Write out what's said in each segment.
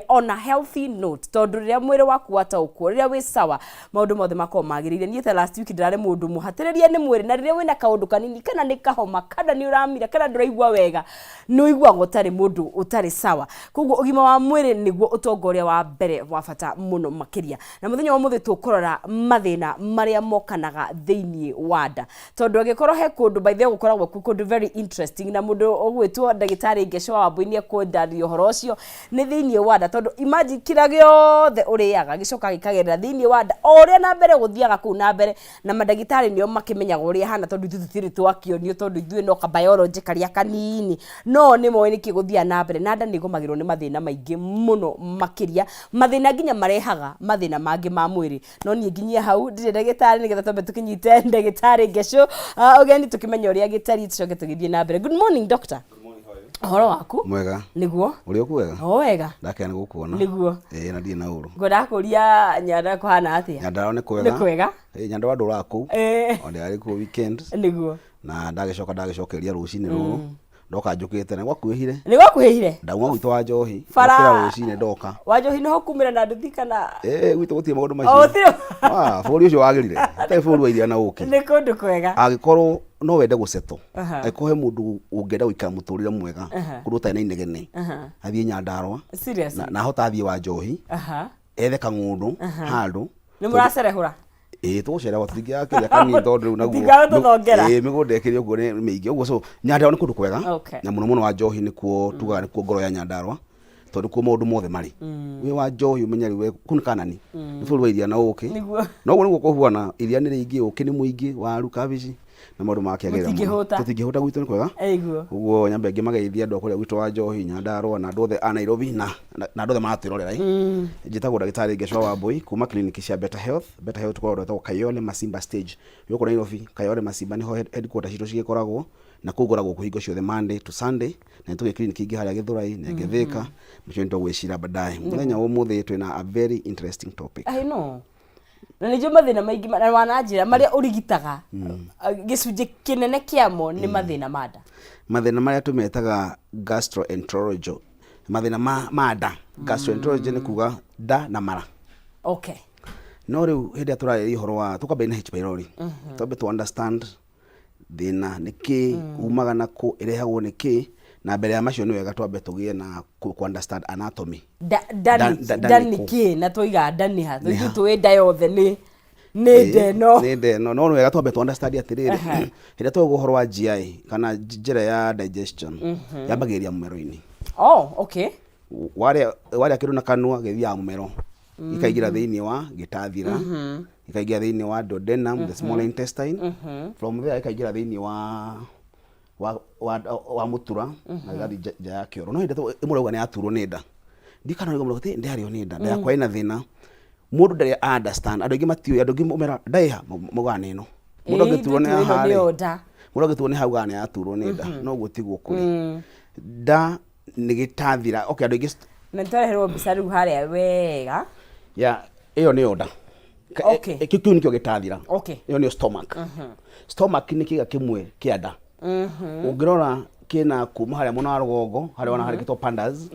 on a healthy note tondu riria mwiri waku wataukwo riria wi sawa maundu mothe mako magirire nie the last week ndirare mundu muhatiririe ni mwiri na riria wina kaundu kanini kana ni kahoma kana ni uramira kana nduraigwa wega ni uigwa gutari mundu utari sawa koguo ugima wa mwiri niguo utongoria wa mbere wa bata muno makiria na muthenya wa muthi tukurora mathina maria mokanaga thiini wada tondu agikorwo he kundu by the way gukoragwo kundu very interesting na mundu ogwitwo ndagitari ngesho wa Boi ni kwendario horo ucio ni thiini wada tondu imagine kira giothe uriaga gicoka gikagerera thiini wada oria na mbere guthiaga ku na mbere na madagitari nio makimenyaga uria hana tondu tutiri twakionio tondu ithuĩ no ka biology karia kanini no ni moe niki guthia na mbere na nda nigomagirwo ni mathina maingi muno makiria mathina nginya marehaga mathina mangi ma mwiri no nie nginyia hau ndire ndagitari nigetha tombe tukinyite ndagitari ngesho ogeni tukimenya uria gitari tucoke tugithie na mbere. Good morning doctor. Horo waku mwega niguo uri okuwega wega ndakena gukuona niguo na ndie na uru ngodakuria nyanda kuhana atia nyanda ne kwega ni kwega nyanda wandu raku onde ari ku weekend niguo na ndagicokeria rucini ruru ndoka njukite na gwakuhire ni gwakuhire ndauma gwitũ wa njohi Bara rucini ndoka wa njohi no kumira na nduthi kana gwitũ gutie maundu macio bũrũri ũcio wagirire tai bũrũri wa iria na ũki ni kundu kwega agikorwo no wende guceto aikohe mundu ungenda guikara muturire mwega kuruta na inegene athie Nyandarua na hota athie wa njohi ethe kangundu handu ni muracerehura tugucerehwa tutingia kiria kanini tondu naguo migunda ekirio guo ni miingi uguo so Nyandarua ni kundu kwega na muno muno wa njohi nikuo tugaga nikuo ngoro ya Nyandarua tondu kuo maundu mothe mari wi wa njohi umenya riwe kun kanani ni bũrũri wa iria na ũki no guo niguo kuhuana iria ni ringi ũki ni muingi waru kabici na maundu makiagerera tutingihota gwitũ ni kwega uguo nyambe ngimageithia andu akuria gwitũ wa njohi Nyandarua na andu othe a Nairobi na andu othe maratwirorera njitagwo ndagitari Ngeshwa wa Boi kuma clinic cia Better Health tukoragwo Kayole Masimba stage yuko Nairobi Kayole Masimba niho headquarters citu cigikoragwo na kugoragwo kuhingo ciothe Monday to Sunday na tuge clinic ingi haria Githurai na Githika mcio ndo gwicira baadaye muthenya umuthi twina a very interesting topic. I know na nijo mathina maingi na wananjira maria urigitaga gicunje kinene kiamo ni mathina mada mathina maria tumetaga gastroenterology mathina mada gastroenterology ni kuga da na mara no riu hindi aturari horo wa tukabe na H pylori tobe to understand thina niki umaga na ku irehagwo niki na mbere ya macio ni wega twambe tugie na ku understand anatomy dan niki na toiga dani ha tuwe diothe ni deno no wega twambe tu understand atiriri hira to guhoro wa GI kana njira ya digestion yabagiria mumero-ini wale akiru na kanua gethia mumero ikaigira thiini wa gitathira ikaigira thiini wa duodenum the small intestine from there ikaigira thiini wa mutura na gathi ja ya kioro no hinda imurauga ni aturwo ni nda ndikana ngo muruti ndiario ni nda yakwa ina thina mundu ndari understand andu ingi matiyo andu ingi umera ndaiha mugane no mundu agiturwo ni hali mundu agiturwo ni hau gane aturwo ni nda no gutiguo kuri nda ni gitathira andu ingi na ntareherwo bisari haria wega iyo ni oda kikiu nikio gitathira iyo ni stomach stomach ni kiga kimwe kia nda ungirora kina kuma haria muno wa rugongo haria wana haria kitwa pandas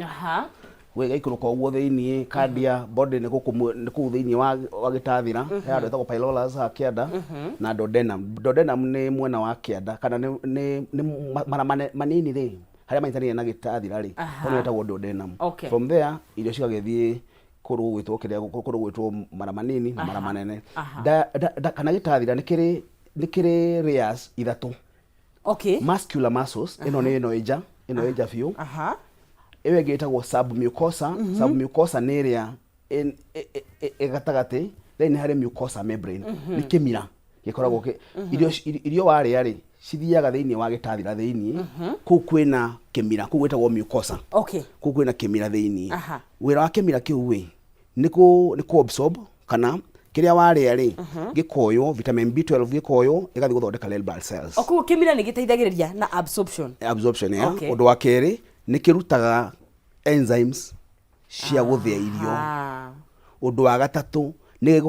wega ikuruka uguo thiini cardia body ni ku thiini wa gitathira ya andu etagwo pylorus ha kianda na duodenum ni mwena wa kianda kana ni mara manini ri haria maitani na gitathira ri ono etagwo duodenum from there irio cigagethie kuru gwitwo mara manini na mara manene kana gitathira nikiri layers ithatu muscular muscles ino eja view ewe getagwo submucosa ni area egatagati then hari mucosa membrane ni kimira gikoragwo irio waria ri cithiaga thiini wa gitathira thiini ku kwina kimira ku gwetagwo mucosa ku kwina kimira thiini wira wa kimira kiu wi ni ku absorb kana kiria waria ri gikoyo vitamin B12 gikoyo igathi guthondeka red blood cells kimira ni giteithagiriria na absorption ya undu wa keri ni kirutaga enzymes cia guthia irio undu wa gatatu ni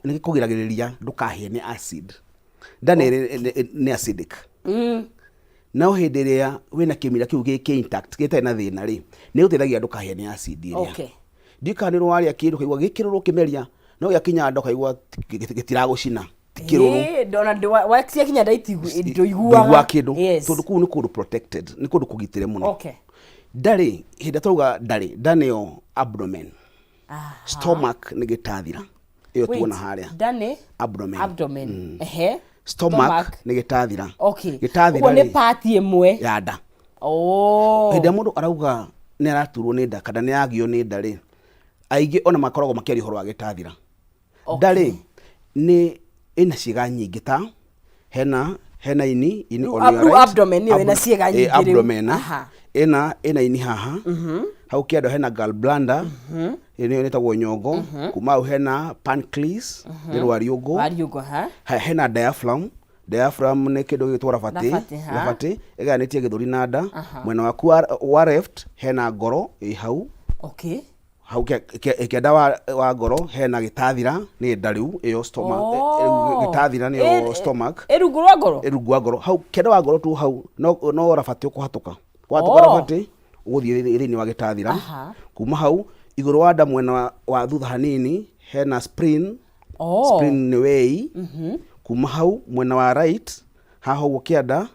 gikugiragiriria ndukahie ni acid ndani ni acidic no hindi ria wina kimira kiu giki intact gitari na thina ri ni uteithagia ndukahie ni acid iria ndikanirwo waria kindu kaigwa gikiruru kimeria no yakinya ndo kaigwa gitiragucina kiruru ndona wakisia kinya ndaiguaga kindu tondu kuu ni kundu protected ni kundu kugitire muno ndari hinda tuga ndari ndanio abdomen stomach ni gitathira iyo tuona haria ndani abdomen stomach ni gitathira gitathira ni part imwe ya nda hinda mundu arauga ni araturwo ni nda kana ni agio ni nda ri aige ona makoragwo makiari horo wa gitathira ndari ni ina ciega nyingi ta hena ini ona abdomen ni ina ciega nyingi abdomen ina ini haha hau kiado hena gallbladder ine netagwo nyongo kuma hena pancreas ni rwariugo hena diaphragm ni kindu gitwara fati eganitie githuri na nda mwena waku wa left hena ngoro hau hau kianda wa ngoro hena gitathira ni ndariu iyo stomach gitathira ni yo stomach erungu rwa ngoro hau kianda wa ngoro tu hau no rafati kuhatuka rafati uguthie rini wa gitathira kuma hau iguru wa nda mwena wa thutha hanini hena spleen ni wei kuma hau mwena wa right haho gukianda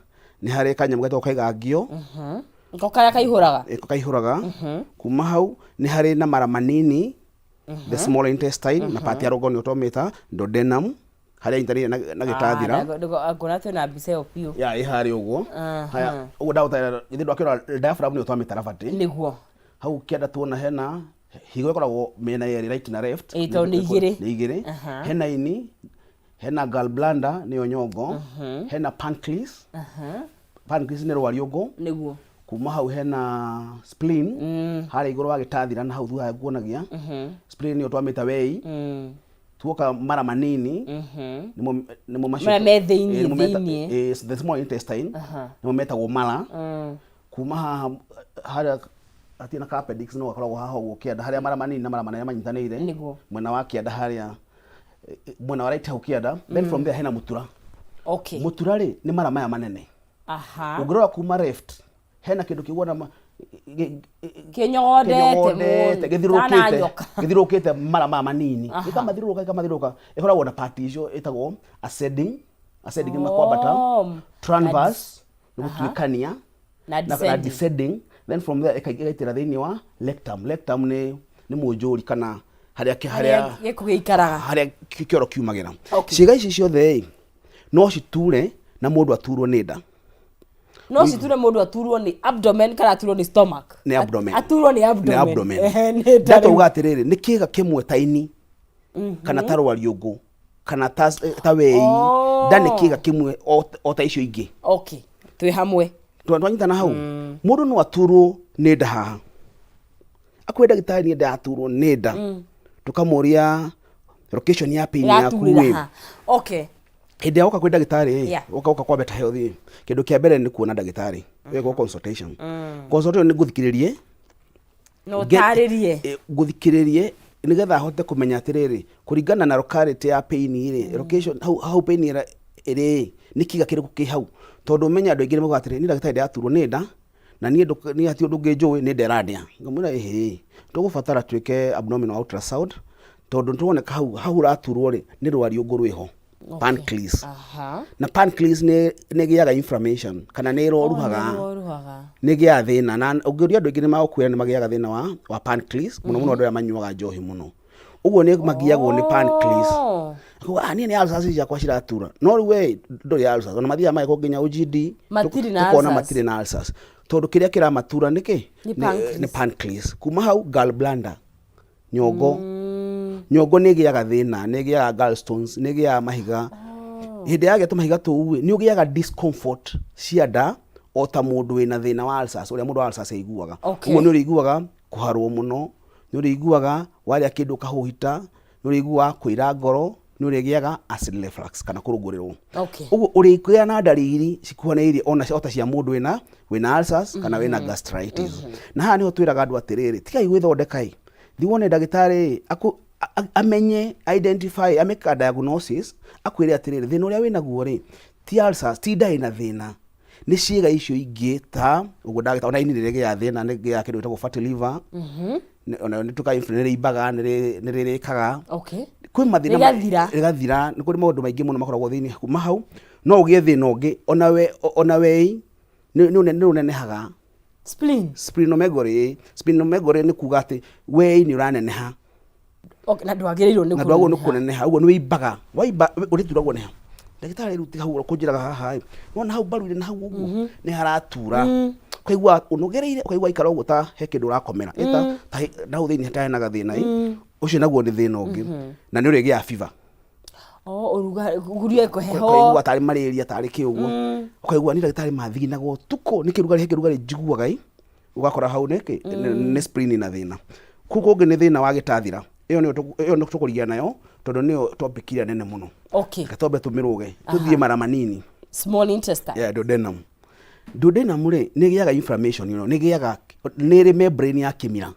ni hari kanyamu gatwa kaigagio Kokara kaihuraga kuma hau ni hari na mara manini the small intestine na pati ya rogo ni otometa duodenum hari intari na gitathira ngona tena bise opio ya ihari ugo haya ugo dauta ithindo akira diaphragm ni otometa rafati niguo hau kianda tuona hena higo koragwo mena yeri right na left ito ni igire hena ini hena gallbladder ni nyongo hena pancreas ni rwariugo niguo kuma hau hena spleen hari iguru wa gitathira na hau thutha guonagia spleen ni otwamita wei tuoka mara manini nimo mara metheini the small intestine nimo metagwo mara kuma hari atina appendix no akoragwo haho gukianda hari mara manini na mara manene manyitanire mwena wa kianda hari mwena wa right hau kianda then from there hena mutura mutura ri ni mara maya manene ugirora kuma left hena kindu kigwona kinyodete githirukite mara manini ikamathiruka ikoragwo na part icio itagwo ascending ni makwambata transverse ni gutwikania na descending then from there ikaitira thini wa rectum ni munjuri kana haria gikugiikaraga haria kioro kiumagira ciiga ici ciothe no citure na mundu aturwo ni nda no citure mundu aturwo ni abdomen kana aturwo ni stomach ni abdomen aturwo ni abdomen ndato ugatiriri ni kiga kimwe taini kana tarwariugo kana ta wei ndani kiga kimwe o ta icio ingi twi hamwe twanyitana hau mundu no aturwo ni nda haha akwenda gitari ni nda aturwo ni nda tukamuria location ya pain yaku hindi ya kwenda gitari uka kwa better health kindu kia mbere ni kuona ndagitari wego consultation consultation ni guthikiririe no taririe guthikiririe nigetha hote kumenya atiriri kuringana na locality ya pain ire location how pain ire ni kiga kiriku ki hau tondu menya andu ingire mugatire ni ndagitari aturwo ni nda na ni ati undu ngejowe ni nderadia ngamura tugubatara twike abdominal ultrasound tondu tuoneka hau raturwo ri ni rwariugo rwiho pancreas na pancreas ne giaga inflammation kana ne roruhaga ne gia thina na ugiria andu ingine magukwira ni magiaga thina wa pancreas muno andu manyuaga njohi muno uguo ni magiagwo ni pancreas ni ulcers ya kwa ciratura no we ndori ulcers ona mathia mai kunginya UGD tukona matiri na ulcers tondu kiria kira matura niki ni pancreas kuma hau gallbladder nyongo ni giaga thina ni giaga gallstones ni giaga mahiga hindi yage to mahiga to uwe ni ugiaga discomfort cianda o ta mundu wina thina wa ulcers uria mundu wa ulcers aiguaga uguo ni uriguaga kuharwo muno ni uriguaga waria kindu kahuhita ni urigua kuira ngoro ni urigiaga acid reflux kana kurugurirwo uguo urikuya na ndariri cikuhanairie ona ota cia mundu wina ulcers kana wina gastritis na haha ni ho twiraga andu atiriri tigai gwithondekai thiwone ndagitari amenye identify ameka diagnosis akwire atiriri thina uria wina guo ri ti ulcers ti ndai na thina nĩ ciĩga icio ingĩ ta ũguo ndagĩtarĩ ona ini rĩrĩa gĩa thĩna nĩ gĩa kĩndũ gĩtagwo fatty liver ona nĩ tuka nĩ rĩimbaga nĩ rĩrĩkaga kwĩ mathĩna rĩgathira nĩ kũrĩ maũndũ maingĩ mũno makoragwo thĩinĩ kuma hau no ũgĩe thĩna ũngĩ ona wei nĩ ũnenehaga splenomegaly nĩ kuga atĩ wei nĩ ũraneneha na ndwagĩrĩirwo nĩ kũneneha ũguo nĩ wĩimbaga waimba ũrĩturagwo nĩ ha ndagĩtarĩ rĩu hau kũnjĩraga haha wona hau mbaru-inĩ na hau ũguo nĩ haratura ũkaigua ũnogereire ũkaigua ikara ũguo ta he kĩndũ ũrakomera ta na hau thĩinĩ hatarĩ na gathĩna ũcio naguo nĩ thĩna ũngĩ na nĩ ũrĩgĩa fever ũrugarĩ kũheho ũkaigua tarĩ malaria tarĩ kĩ ũguo ũkaigua nĩ ndagĩtarĩ mathinagwo tukũ nĩ kĩrugarĩ njiguaga ũgakora hau nĩ spleen na thĩna kũu kũngĩ nĩ thĩna wa gĩtathira ĩyo nĩ tũkũria nayo tondũ nĩyo topic ĩrĩa nene mũno gatombe tũmĩrũge tũthiĩ mara manini small intestine duodenum rĩ nĩ gĩaga inflammation nĩ gĩaga nĩ rĩ membrane ya kĩmira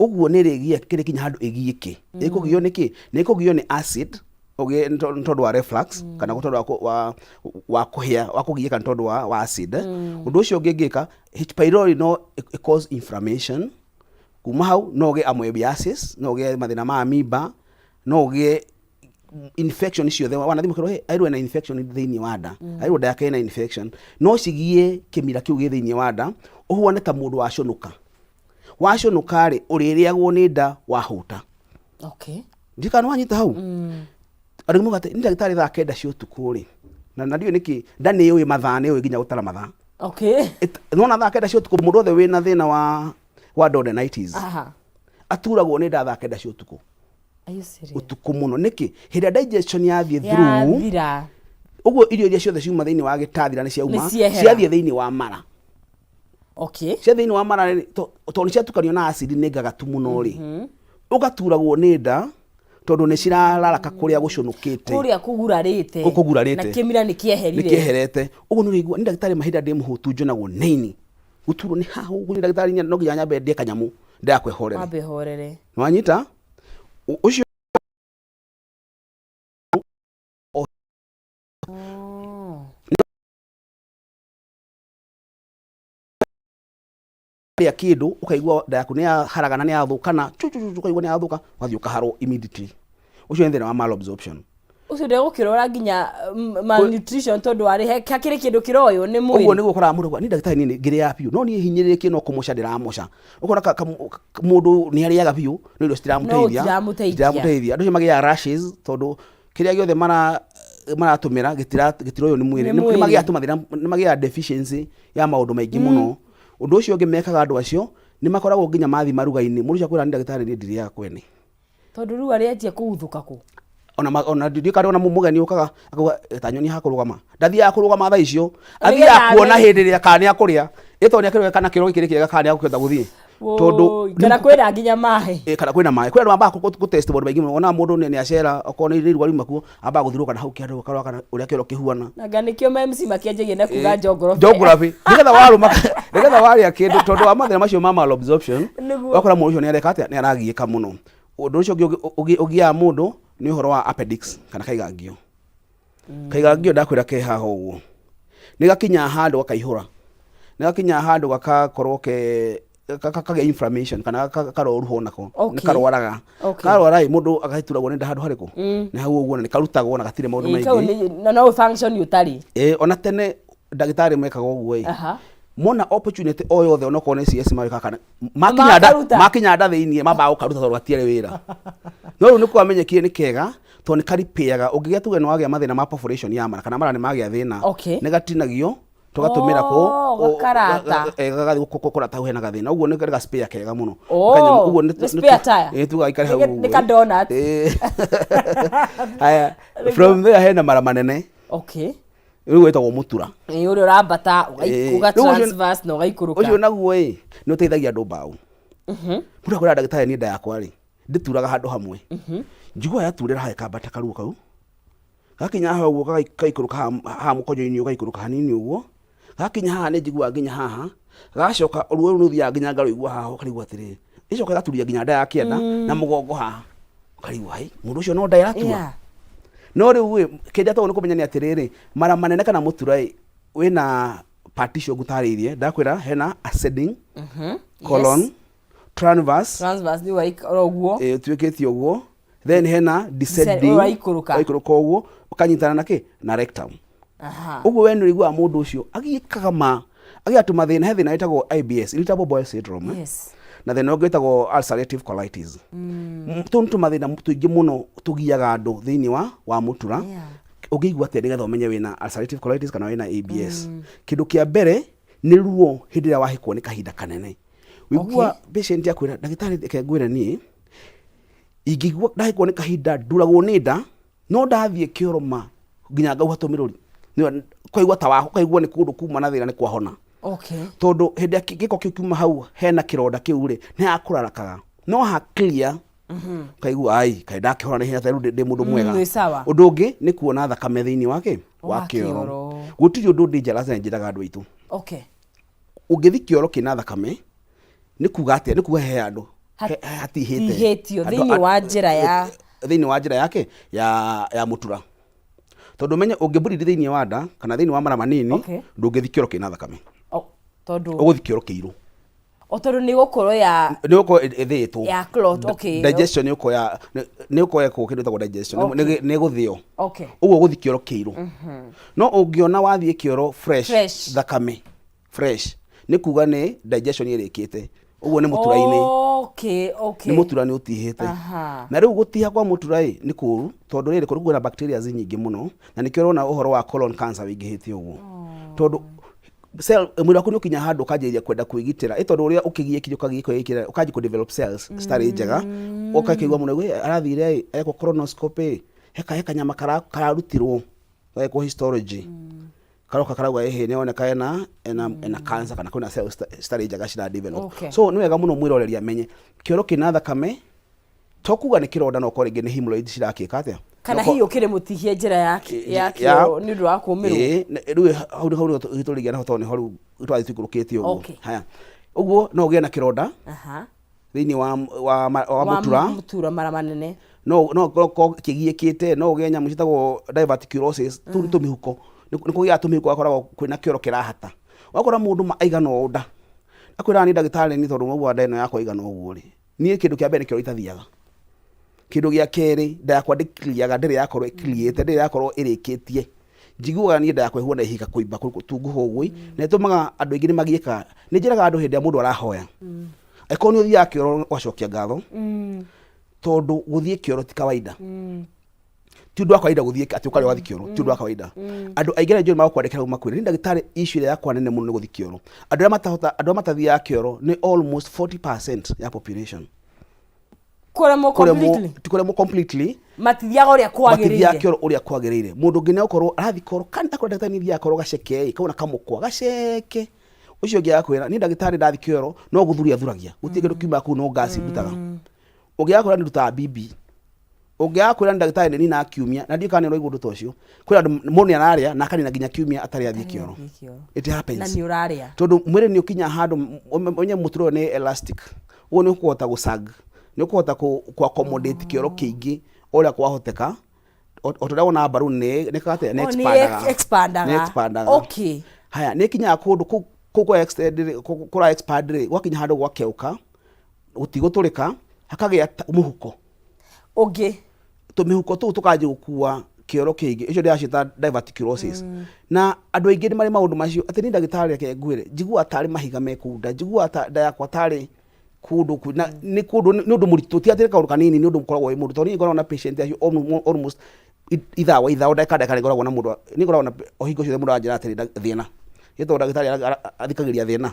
ũguo nĩ rĩgia kĩrĩ kinya handũ ĩgiĩke ĩkũgio nĩkĩ nĩ ĩkũgio nĩ acid tondũ wa reflux kana tondũ wa kũhĩa wa kũgiĩka tondũ wa acid ũndũ ũcio ũngĩka H pylori no cause inflammation kuma hau no ũgĩe amoebiasis no ũgĩe mathĩna ma amoeba no ũgĩe infection ciothe wanathimwo kĩro airwo na infection thĩinĩ wa nda airwo nda yake na infection no cigie kĩmira kĩu gĩ thĩinĩ wa nda ũhuane ta mũndũ waconoka rĩ ũrĩrĩagwo nĩ nda wahũta ndikana wanyita hau andũ mugate nĩ ndagĩtarĩ thaa 9 cia ũtukũ rĩ na ndio nĩkĩ nda nĩ yũĩ mathaa nĩ yũĩ nginya gũtara mathaa nona thaa 9 cia ũtukũ mũndũ othe wĩna thĩna wa duodenitis aturagwo nĩ nda thaa 9 cia ũtukũ ũtukũ mũno nĩkĩ hĩndĩ digestion yathiĩ through ũguo irio iria ciothe ciuma thĩinĩ wa gĩtathira nĩ ciauma ciathiĩ thĩinĩ wa mara cia thĩinĩ wa mara tondũ nĩ ciatukanio na acid nĩ ngagatu mũno rĩ ũgaturagwo nĩ nda tondũ nĩ cirararaka kũrĩa gũconokĩte kũrĩa kũgurarĩte na kĩmira nĩ kĩeherete ũguo nĩ ũraigua nĩ ndagĩtarĩ mahinda ndĩ mũhũtu njonagwo nĩini guturwo nĩ haha ũguo nĩ ndagĩtarĩ no nginya nyambe ndĩe kanyamũ ndakwĩhorere wanyita ũcio ya kĩndũ ũkaigua nda yaku nĩ yaharagana nĩ yathũkana ũkaigua nĩ yathũka wathiĩ ũkaharwo immediately ũcio nĩ thĩna wa malabsorption ucio ndegũkĩrora nginya malnutrition tondũ arĩ hakĩrĩ kĩndũ kĩroyo nĩ mwĩrĩ ũguo nĩguo ũkoraga mũndũ nĩ ndagĩtarĩ nĩ ngĩrĩa biũ no niĩ hinyĩrĩrĩkie no kũmoca ndĩramoca ũkora mũndũ nĩ arĩaga biũ no irio citiramũteithia andũ acio magĩaga rashes tondũ kĩrĩa gĩothe maratũmĩra gĩtiroyo nĩ mwĩrĩ nĩ magĩaga tũmathĩna nĩ magĩaga deficiency ya maũndũ maingĩ mũno ũndũ ũcio ũngĩ mekaga andũ acio nĩ makoragwo nginya mathi maruga-inĩ mũndũ ũcio akwĩra nĩ ndagĩtarĩ nĩ ndirĩaga kwene tondũ rĩu arĩanjia kũhuthũka kũ ona ndikari ona mũgeni ũkaga akauga ta nyoni hakũrũgama ndathiaga kũrũgama thaa icio athiaga kuona hĩndĩ ĩrĩa kana akũrĩa ĩtoni akĩrũga kana kĩro gĩkĩrĩ kĩega kana agũkĩenda gũthiĩ tondũ kana kwĩna nginya maaĩ kana kwĩna maaĩ kwĩna mambaga gũtest maũndũ maingĩ mũno ona mũndũ nĩ acera okorwo nĩ rĩrwa riuma kuo ambaga gũthirũka na hau kĩandũ karwa kana ũrĩa kĩro kĩhuana na nĩkĩo MC makĩanjagia na kuga geography nĩgetha warĩa kĩndũ tondũ wa mathĩna macio ma malabsorption wakora mũndũ ũcio nĩ areka atĩa nĩ aragiĩka mũno ũndũ ũcio ũgiaga mũndũ nĩ ũhoro wa appendix kana kaigangio ndakwĩra ke haha ũguo nĩ gakinya handũ gakaihũra nĩ gakinya handũ gakakorwo kagĩa inflammation kana karoruho nako nĩ karwaraga karwara mũndũ agaituragwo nĩ nda handũ harĩkũ nĩ hau ũguo nĩ karutagwo na gatirĩ maũndũ maingĩ no function ũtarĩ ona tene ndagĩtarĩ mekaga ũguo mona opportunity o yothe onokorwo nĩ CS marĩka kana makinya nda thĩinĩ mambaga gũkaruta tondũ gatiarĩ wĩra no rĩu nĩ kwamenyekire nĩ kega tondũ nĩ karipĩaga ũngĩgĩa tuge nĩ wagĩa mathĩna ma perforation ya mara kana mara nĩ magĩa thĩna nĩ gatinagio tũgatũmĩra kũrata hena gathĩna ũguo nĩ ga spare kega mũno ũguo nĩ spare tire tũgaikare hau nĩ ka donut haya from there hena mara manene rĩu wĩtagwo mũtura ũrĩa ũrambata ũgatransverse na ũgaikũrũka ũcio naguo nĩ ũteithagia andũ mbaũ mũndũ akwĩra ndagĩtarĩ niĩ nda yakwa rĩ ndĩturaga handũ hamwe njiguaga yaturĩra haha ĩkambata karuo kau gakinya haha ũguo gagaikũrũka haha mũkonyo-inĩ ũgaikũrũka hanini ũguo gakinya haha nĩ njiguaga nginya haha gacoka ruo rũu rũthiaga nginya ngarũigua haha ũkarigua atĩrĩrĩ ĩcoka gaturia nginya nda ya kĩanda na mũgongo haha ũkarigua hai mũndũ ũcio no nda ĩratura no rĩu kĩrĩa tondũ nĩ kũmenya nĩ atĩrĩrĩ mara manene kana mũtura wena partition gutaririe ndakwira hena ascending colon transverse ni waikoro guo tuiketi uguo then hena descending waikuruka uguo ukanyitana nake na rectum uguo we nurigwa mundu ucio agikaga ma agiatuma thina he thina itagwo IBS irritable bowel syndrome na thina ungitagwo ulcerative colitis tuntu mathina tuingi muno tugiaga andu thiini wa mutura ugigwa atia nigetha umenye wina ulcerative colitis kana wina ABS kindu kia mbere ni ruo hindi ria wahikwo ni kahinda kanene wigua patient yakwira ndagitari kengwire ni ingigwa ndahikwo ni kahinda nduragwo ni nda no ndathie kioroma nginya ngauha tumiruri kwaigwa tawaho kwaigwa ni kundu kuma na thina ni kwahona tondu hindi ya giko kiu kuma hau hena kironda kiu ri ni akurarakaga no ha clear kaigua ai kaida kihora ni hinya taru ndi mundu mwega undu ungi ni kuona thakame thiini wake wa kioro gutiri undu dangerous na njiraga andu aitu ungithi kioro kina thakame ni kuga atia ni kuga he andu hatihitio thiini wa njira yake ya mutura tondu menye ungibulidi thiini wa nda kana thiini wa mara manini ndungithi kioro kina thakame tondu uguthi kioro kiiru tondu ni gukorwo ithitwo ya clot digestion ni uko ko kindu tagwo digestion ni guthio uguo guthi kioro kiiru no ungiona wathie kioro fresh thakame fresh ni kuga ni digestion irikite uguo ni muturaini ni mutura ni utihite na riu gutiha kwa muturai ni kuru tondu riri kuru na bacteria nyingi muno na nikio rona uhoro wa colon cancer wingihite uguo tondu cell mwili waku nukinya handu kajiria kwenda kuigitira itondu uria ukigie kijuka gikira ukaji ku develop cells stari njega ukakigwa muno gwe arathire eko colonoscopy heka nyama kararutirwo eko histology karoka karagwa ehe ne oneka ena cancer kana kuna cell stari njega cira develop so ni wega muno mwiroreria menye kioro kina thakame tokuga ni kironda no koringi ni hemorrhoid cirakika atia kana hiyo kire mutihie njira yake ni ndu wa kumirwo riu hau hiturigia na hotone horu twathi tukurukitio uguo haya uguo no ugie na kironda thiini wa mutura mara manene no kigiekite no ugie nyamu citagwo diverticulosis tumihuko ni kugia tumihuko akoragwo kwina kioro kirahata wakora mundu aigana nda akwira ni ndagitari ni tondu mwa nda ino yakwa igana uguo ri ni kindu kia mbere kioro itathiaga kindu gia keri nda yakwa ndikiliaga ndiri yakorwo ikiliete ndiri yakorwo irikitie njiguaga ni nda yakwa huona ihika kuimba tungu hogui na itumaga andu ingi ni magieka ni njiraga andu hindi ya mundu arahoya eko ni uthia kioro wacokia ngatho tondu guthie kioro ti kawaida ti undu wa kawaida guthie ati ukari wathi kioro ti undu wa kawaida andu aigera njoni makwandikira makwire ni ndagitari issue yakwa nene muno ni guthi kioro andu matathia kioro ni almost 40% ya population kuremo completely matithiaga uria kwagirire mundu ngine ukorwo arathi koro kana takora ndagitari ni yakorwo gaceke kauna kamukwa gaceke ucio ngia kwira ni ndagitari ndathi kioro no guthuria thuragia gutie kindu kiuma ku no gas ndutaga ugiakora ni nduta bibi ugiakora ndagitari ni na kiumia na ndio kana no igundu tocio kwira mundu araria na kanina nginya kiumia atari athi kioro it happens na ni uraria tondu mwire ni ukinya handu onye muturo ni elastic uo ni ukuhota gusag ni ukuhota ku accommodate kioro kingi uria kwahoteka otodawo na baru ni kate next expandaga okay haya ni kinya kundu kwa extend kura expand wakinya handu gwakeuka gutigoturika hakagia muhuko tumihuko tu tukaje gukua kioro kingi icio ndia cita diverticulosis na andu aingi ni mari maundu macio ati ni ndagitari yake ngwire njigua atari mahiga mekunda njigua nda yakwa atari kundu na ni kundu ni undu muritu ti atiri kaundu kanini ni undu mkoragwo mundu tori ngoragwo na patient acio almost ithawa ndakada ngoragwo na mundu ni ngoragwo na ohingo cio mundu anjira atiri thina yeto ndagitari athikagiria thina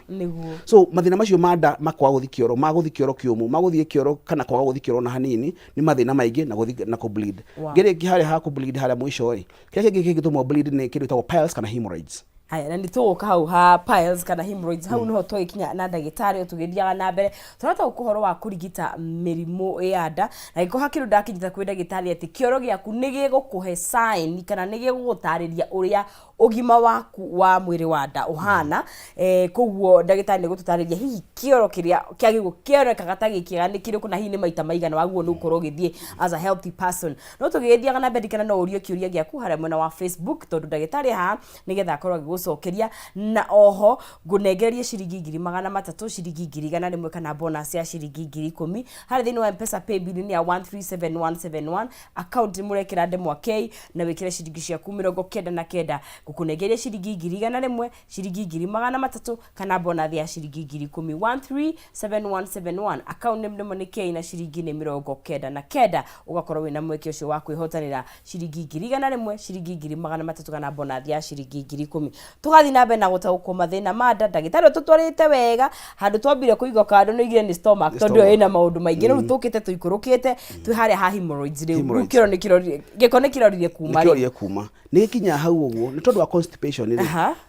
so mathina macio manda makwa guthi kioro maguthi kioro kiumu maguthi kioro kana kwaga guthi kioro na hanini ni mathina maingi na guthi na ku bleed gere ki ha ku bleed hara mwisho ri kile kingi gituma bleed ni kindu tawo piles kana hemorrhoids aya na ndituguka hau ha piles kana hemorrhoids hau niho twakinya na ndagitari utugithiaga na mbere turata ukuhoro wa kurigita mirimu ya nda na iko hakiru ndakinyita kwi ndagitari ati kioro giaku ni gigukuhe sign kana ni gigugutariria uria ugima waku wa mwiri wa nda uhana koguo ndagitari ni gututariria hihi kioro kiria kiagigu kioro kagata gikiga ni kiri kuna hihi ni maita maigana waguo ni ukorwo githie as a healthy person no tugithiaga na mbere kana no urio kiuria giaku hara mwena wa Facebook tondu ndagitari ha ni getha akorwo gucokeria na oho ngunengereria ciringi 300 ciringi 100 kana bonus ya ciringi 10,000 hari thini wa M-Pesa pay bill ni ya 137171 account murekera ndemwa K na wikire ciringi ciaku 99 gukunengeria ciringi 100 ciringi 300 kana bonus ya ciringi 10,000 137171 account ndemwa ni K na ciringi ni 99 ugakorwo wina mweke ucio wa kwihotanira ciringi 100 ciringi 300 kana bonus ya ciringi 10,000 tugathi na mbe na gutaukwo mathina manda ndagitari tutwarite wega handu twambire kuigwa kando no igire ni stomach tondu ina maundu maingi riu tukite tuikurukite twi haria ha hemorrhoids riu kiro ni kirorire kuma ni kinya hau uguo ni tondu wa constipation ri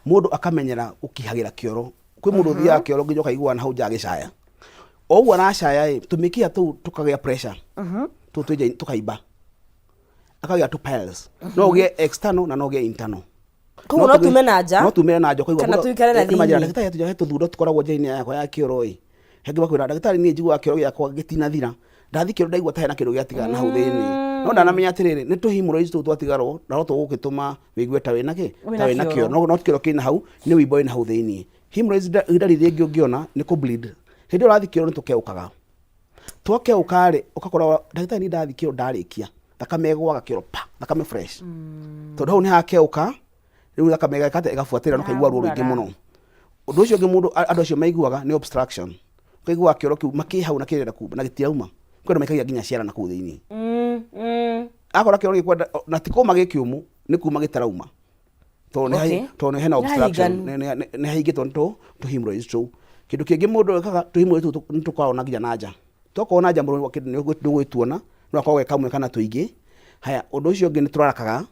mundu akamenyera ukihagira kioro kwi mundu thia kioro nginya kaigua na hau jagicaya oguo aracaya tumikia tu tukagia pressure tu tukaiba akagia tu piles no ugie external na no ugie internal ko no tume naja ko igwa kana tuikare na thini ndagitari tujahe tuthuro tukoragwo njaini yakwa ya kioro hengi kwira ndagitari ni njigua kioro yakwa gitina thira ndathi kioro ndaigua tahe na kioro giatigana na hau thini no ndanamenya atiriri ni tu hemorrhoids tu twatigarwo na roto gukituma wigue ta wina kioro no kioro kina hau ni wibo ina hau thini hemorrhoids ndariri ingi ungiona ni ku bleed hindi urathi kioro ni tukeukaga twakeuka ukakora ndagitari ni ndathi kioro ndarikia thakame gwaga kioro thakame fresh tondu hau ni hakeuka riu thakame gakate igafuatira no kaigua ruo ruingi muno undu ucio ngi mundu andu acio maiguaga ni obstruction kaigua kioro kiu makihau na kirenda kuba na gitiauma kwenda maikagia nginya ciara na kuu thiini akora kioro gikwenda na tikoma gikiumu ni kuma gitarauma tondu ni hena obstruction ni haigitwo to hemorrhoids tu kindu kingi mundu ekaga to hemorrhoids tu nitukaona nginya nanja tokona nanja mundu ni gwituona no akogwe kamwe kana tuingi haya undu ucio ngi ni turarakaga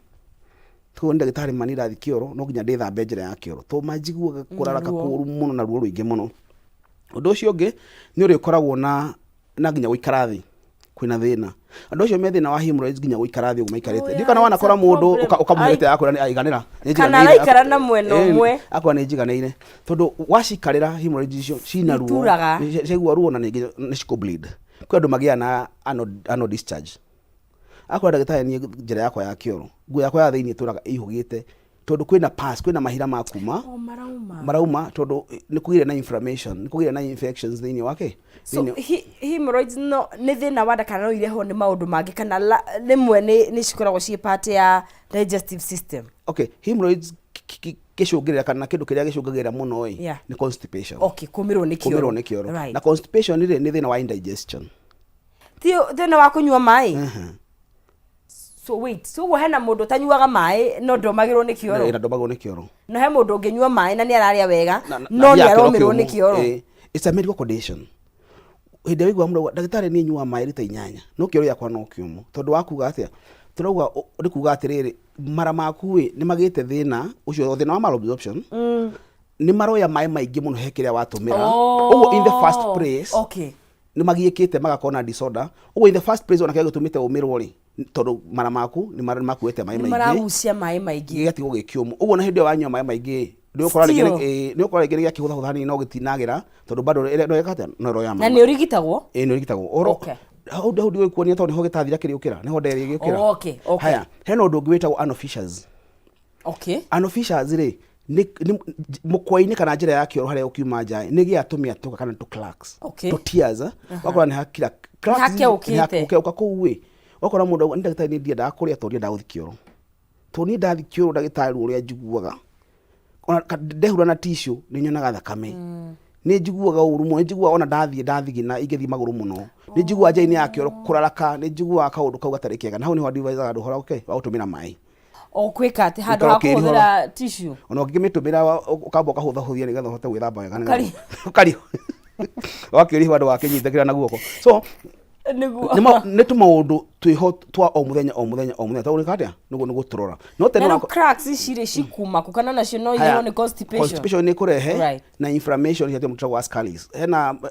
tu ndagitari mani rathi kioro no nginya ndithambe njira ya kioro to majiguaga kuraraka kuru muno na ruo ruingi muno undu ucio ngi ni uri ukoragwo na nginya guikara thi kwina thina andu ucio me thina wa hemorrhoids nginya guikara thi umaikarite ndikana wana kora mundu ukamwete yakura ni aiganira kana raikara na mwena umwe akwa ni njiganeire tondu washikarira hemorrhoids icio cina ruo cigua ruo na ni ciko bleed kwa andu magia na ano discharge akwa ndagitari ni njira yakwa ya kioro nguo yakwa ya thiini turaga ihugite tondu kwina pass kwina mahira makuma marauma tondu ni kugire na inflammation ni kugire na infections thiini wake so hemorrhoids no ni thina wanda kana no ireho ni maundu mangi kana rimwe ni cikoragwo ci part ya digestive system okay hemorrhoids gicungirira kana kindu kiria gicungagira muno ni constipation okay kumirwo ni kioro na constipation ni thina wa indigestion thina wa kunyua mai so wait so hena mundu tanyuaga mai no ndomagirwo ni kioro ina ndomagirwo ni kioro no he mundu nginyua mai na ni araria wega no ni aromirwo ni kioro it's a medical condition hindi wigwa mundu ndagitari ni nyua mai rita 8 no kioro yakwa no kiumu tondu wakuga atia turauga uri kuga atiriri mara maku ni magite thina ucio thina wa malabsorption ni maroya mai maingi muno hekiria watumira uguo in the first place okay ni magiikite magakona disorder uguo in the first place ona kaya gutumite umirwo ri tondu mara maku ni mara makuete mai maingi maragucia mai maingi gigatigo gikiumu uguo na hindi wanyua mai maingi ni ukora rigi ya kihutha huthani no gitinagira tondu bado no yakata no roya na ni urigitagwo ni urigitagwo oro how do you kuonia tondu hogitathira kiriukira ni hoderi giukira okay haya hena undu gwitagwo anofishers anofishers ri ni mukwaini kana njira ya kioro haria ukiuma njai ni giatumia tuka kana to clacks to tears wakora ni hakira clacks ni kuwe wakora mundu ndagitari ni ndia ndakuria toria ndaguthi kioro to ni ndathi kioro ndagitari uria njiguaga ona ndehura na tissue ni nyonaga thakame ni njiguaga uru mu njigua ona ndathigina ingithi maguru muno ni njigua njai-ini ya kioro kuraraka ni njigua kaundu kau gatari kega na hau ni ho advise andu hora okay wa utumira mai kwika ati handu ha kuhura tissue ona ngimitumira ukamba ukahutha huthia nigetha uhote gwithamba wega kari wakiri handu wakinyithikira na guoko so ni tumaundu twiho twa o muthenya tauri katia nugo nuguturora no tena cracks cire cikuma kukana nacio no iho ni constipation ni kurehe na inflammation ya mutro wa scalis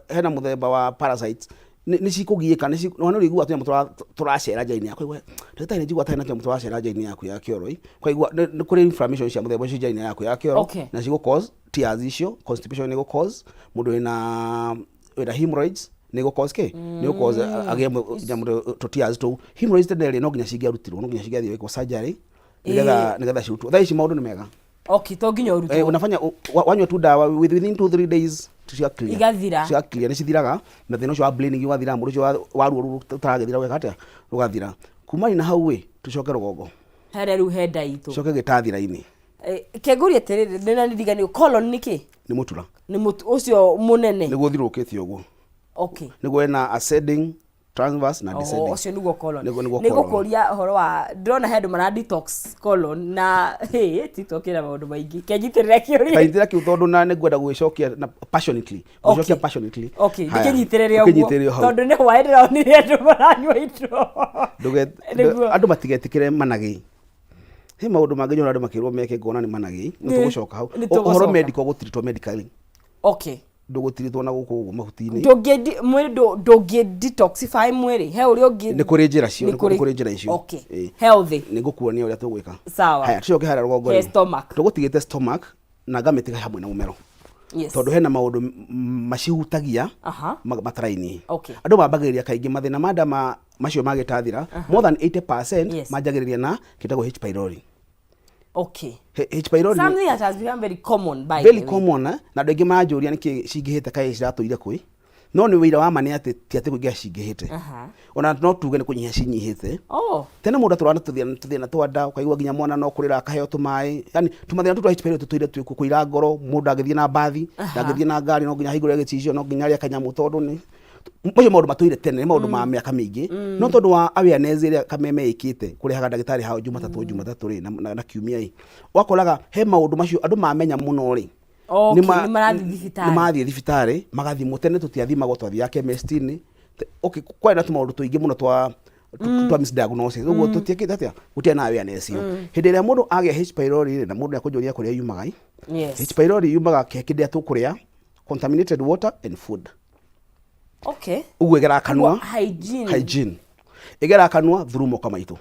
hena muthemba wa parasites ni cikugiika ni wana rigua tu turacera njaini yakwa ndagitari ni njigua tena tu turacera njaini yaku ya kioro kwa igua ni kuri inflammation cia muthemba cia njaini yaku ya kioro na cigo cause tears icio constipation ni go cause mundu wina hemorrhoids ni go cause ni go cause again jamu to tears to hemorrhoids tendele no nginya cigia rutirwo no nginya cigia thiwe ko surgery nigetha cirutu thaa ici maundu ni mega Okay, to nginya urutwo. Unafanya wanywa tu dawa within 2-3 days cia clear. Igathira. Cia clear ni cithiraga na thina ucio wa bleeding ugathira mundu ucio wa ruo utaragethira wega atia ugathira. Kumani na hau tucoke rugongo. Hare ru he ndaitu. Coke gitathira-ini. Keguri atiriri ndina ndirigani colon niki? Ni mutura. Ni mutu ucio munene. Ni guthirukite uguo. Okay. Ni gwena ascending, transverse na descending. Ucio niguo colon. Niguo kuria horo wa ndona hendu mara detox colon na TikTok ira maundu maingi. Kenyitirira kiuria. Kaingira kiu tondu na ni gwenda gwicokia na passionately. Gwicokia passionately. Okay, ndikinyitirira uguo. Tondu ni waendera onire andu maranywa indo. Andu matigetikire managi. He maundu manginyora andu makirwo meke ngona ni managi. Nitugucoka hau. Ohoro medical gutiritwo medically. Okay. Ndugutiritwo na guku mahuti-ini. Ndungi detoxify mwiri. He uri ungi. Ni kuri njira cio, ni kuri njira icio. Okay. Healthy. Ni ngukuonia uria tugwika. Sawa. Haya, tucoke hara rugongo. He stomach. Tugutigite stomach na ngamitiga hamwe na mumero. Yes. Tondu hena maundu macihutagia mataraini. Okay. Andu mambagiriria kaingi mathina manda macio magitathira more than 80% manjagiriria na kitago H pylori. Okay. H pylori something that has become very common by very common na andu aingi majuria niki cingihite kai ciratuire kui no ni wira wa mani ati ti ati kuingia cingihite ona no tuge ni kunyiha cinyihite tena mundu turana tuthina twanda ukaigua ginya mwana no kurira akaheo tumai yani tumathina tutu H pylori tutuire twiku kuira ngoro mundu agithie na bathi agithie na ngari no ginya higure gicicio no ginya ria kanyamu tondu ni moyo maundu matuire tene maundu ma miaka mingi no tondu wa awareness iria Kameme ikite kurihaga ndagitari hao Jumatatu ri na kiumia i wakoraga he maundu macio andu mamenya muno ri ni marathi thibitari magathi mutene tutiathimagwo twathia chemist-ini okay kwena tu maundu tuingi muno twa misdiagnosis uguo tutiekite atia gutia na awareness iyo hindi ria mundu agia H pylori na mundu akujuria kuria yumaga H pylori yumaga kekinde atukuria contaminated water and food. Okay. Ugu egera kanwa hygiene egera kanwa thurumo kama itu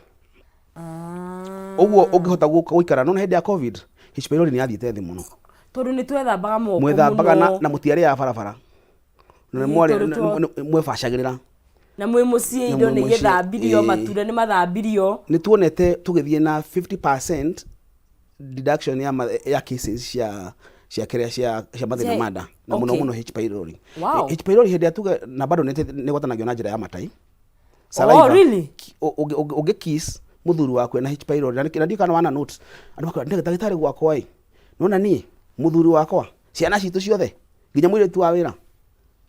ugu ugihota guikara no hindi ya covid H pylori ni athiete thi muno tondu ni twethambaga moko mwethambaga na mutiari ya barabara na mwefacagirira na mwe mucie indo ni githambirio matura ni mathambirio ni tuonete tugithie na 50% deduction ya cases cia kerea cia mathina manda na muno H pylori. H pylori hindi atuga na bado ni gwatanagio na njira ya matai saliva. Oh really? Uge kiss muthuru wako na H pylori na ndio kana wana notes andu bakora ndagitari gwakwa nona ni muthuru wakwa ciana citu ciothe ginya mwire tu awira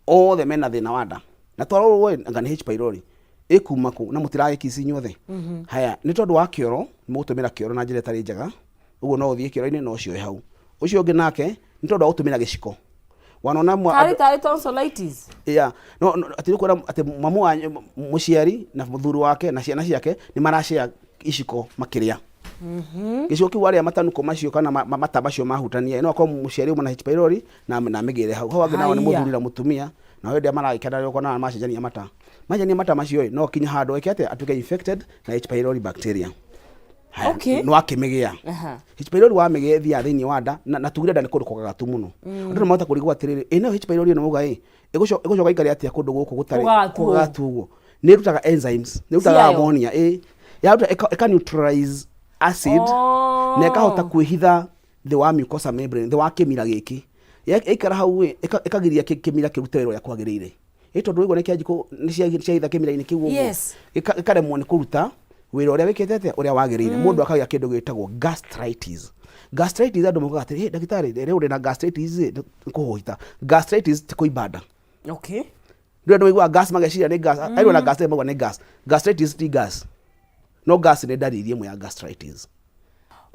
othe mena thina wanda na twaro we ngani H pylori ikuma ku na mutirage kisi nyothe haya ni tondu wa kioro mugutumira kioro na njira tari njega uguo no uthie kioro-ini no cio hau ucio ungi nake ni tondu wa gutumira giciko wanona tari tonsillitis no atirukura ati mamu wa muciari na muthuru wake na ciana ciake ni marashia iciko makiria giciko kiu aria matanuko macio kana mata macio mahutania no kwa muciari uma na H pylori na migire hau hau angi nawo ni muthuri na mutumia na wende maragikana ryo kona macenjania mata macio no kinya handu ekete atuke infected na H pylori bacteria. Okay. No akimigia. H pylori wa migethia thini wa nda na tugirenda ni kundu kogaga tu muno. Andu no mahota kurigwa atiriri ino H pylori no muga igucoka ikari atia kundu guku gutari kogaga tuguo. Ni rutaga enzymes, ni rutaga ammonia ya eka neutralize acid na ekahota kwihitha the wa mucosa membrane the wa kimira giki ikara hau ekagiria kimira kirute wira ya kwagirire tondu igwo ni kianjiko ni ciaitha kimira-ini kiu ikaremwo ni kuruta wira uria wikitete uria wagirire mundu akagia kindu gitagwo gastritis andu mokaga atiri ndagitari riu uri na gastritis kuhuita gastritis ti kuibada. Okay. Ndio ndio igwa gas magashira ni gas ayo na gas magwa ni gas gastritis ti gas no gas ni dalili imwe ya gastritis.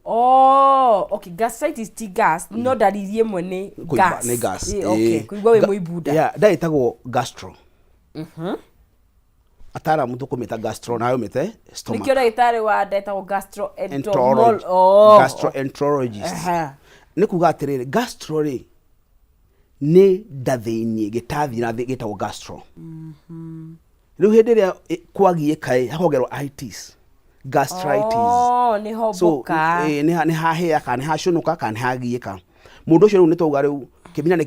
Okay, gastritis ti gas no dalili imwe ni gas. Ni gas. Okay, kuigwa we muibuda. Ndaitagwo gastro. Atara mtu kumeta gastro nayo mete stomach. Nikyo daitari wa ndaitagwo gastroenterologist. Nikuga atiriri gastro ri ni ndathini gitathira gitagwo gastro. Riu hindi ria kwagie kai hakogerwo itis gastritis ni hoboka ni hahia kana hashunuka kana hagieka mundu ucio ni tuga riu kimina ni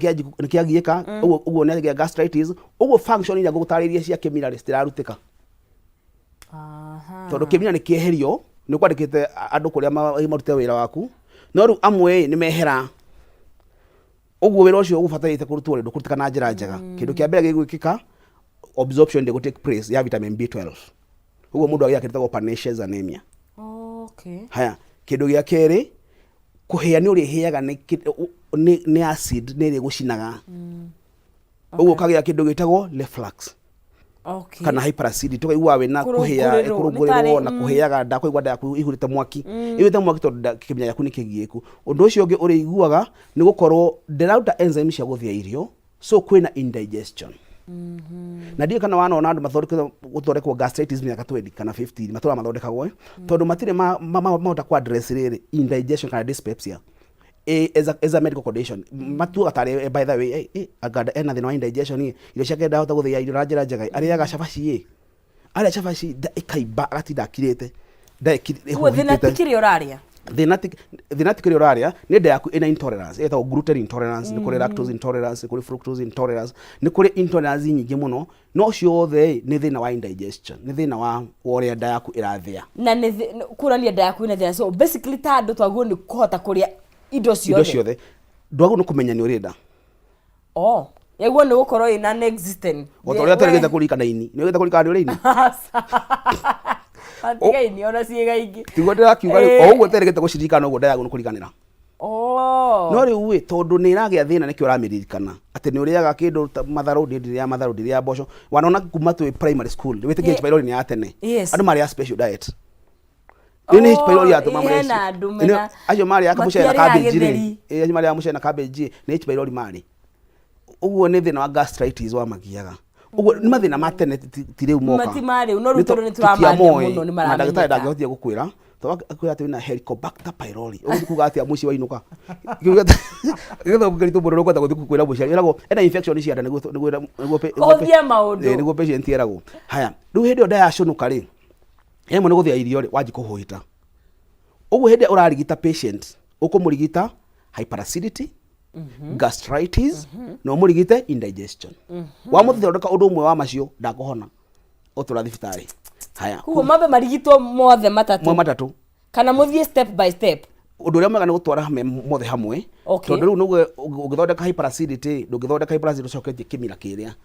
kiagieka uguo ni gastritis uguo function ira gutariria cia kimina stirarutika tondu kimina ni kieherio ni kwandikite andu kuria marute wira waku no ru amwe ni mehera uguo wira ucio ugubatarite kurutwo rindu kurutika na njira njega kindu kia mbere gigwikika absorption de take place ya vitamin B12 uguo mundu agia kitagwo pernicious anemia. Okay. Haya kindu gia keri kuhia ni uri hiaga ni acid ni ri gucinaga uguo kagia kindu gitagwo reflux. Okay. Kana hyperacid tukaigua we na kuhia ikurunguriro na kuhiaga nda kuigua nda yaku ihurite mwaki ihurite mwaki tondu kimenya yaku ni kigieku undu ucio ungi uri iguaga ni gukorwo ndirauta enzyme cia guthia irio so kwina indigestion. Na ndio kana wana andu mathondekwo gastritis miaka 20 kana 15 matura mathondekagwo tondu matire mahota ku address riri indigestion kana dyspepsia as a medical condition matu atare by the way agada ena thina wa indigestion ile ciake ndahota guthia irio na njira njega ariaga cabaci aria cabaci ikaiba agatinda akirite thina tikiri uraria thina tikiri uraria ni nda yaku ina intolerance etho gluten intolerance ni kuri lactose intolerance ni kuri fructose intolerance ni kuri intolerance nyingi muno no ciothe ni thina wa indigestion ni thina wa uria nda yaku irathia na ni kurania nda yaku ina thina so basically ta andu twaguo ni kuhota kuria indo ciothe ndwagu no kumenya ni urenda yaguo ni gukorwo ina non-existent otoria taregete kurikana ini ni urenda kurikana uri ini atigaini ona ciega ingi tiguo ndirakiuga o uguo teregete gucirikana uguo ndayagu no kurikanira no riu wi tondu ni iragia thina nikio ramiririkana ati ni uriaga kindu matharu ndiria matharu ndiria mboco wanona kuma tu primary school witikie H pylori ni ya tene andu mari ya special diet ini H pylori ya tu mamre ajo mari ya kamuce na cabbage ri ajo mari ya muce na cabbage ni H pylori mari uguo ni thina wa gastritis wa magiaga uguo ni mathina matene tire umoka mati mari no rutoro ni turamanya muno ni mara ndagitari ndangihotithia gukwira akwira ati wina helicobacter pylori ugukuga ati amuci wainuka githo ngiritu bururu kwata guthiku kwira muci irago ena infection cia nda niguo patient irago haya riu hindi nda yacunuka ri yemwe ni guthia irio ri wanji kuhuita uguo hindi urarigita patient ukumurigita hyperacidity gastritis no murigite indigestion wa muthondeka undu umwe wa macio ndakuhona utura thibitari haya kuo mambe marigitwo mothe matatu kana muthie step by step undu uria mwega ni gutwara mothe hamwe tondu riu nugu ugithondeka hyperacidity ndungithondeka hyperacidity ucoketie kimira kiria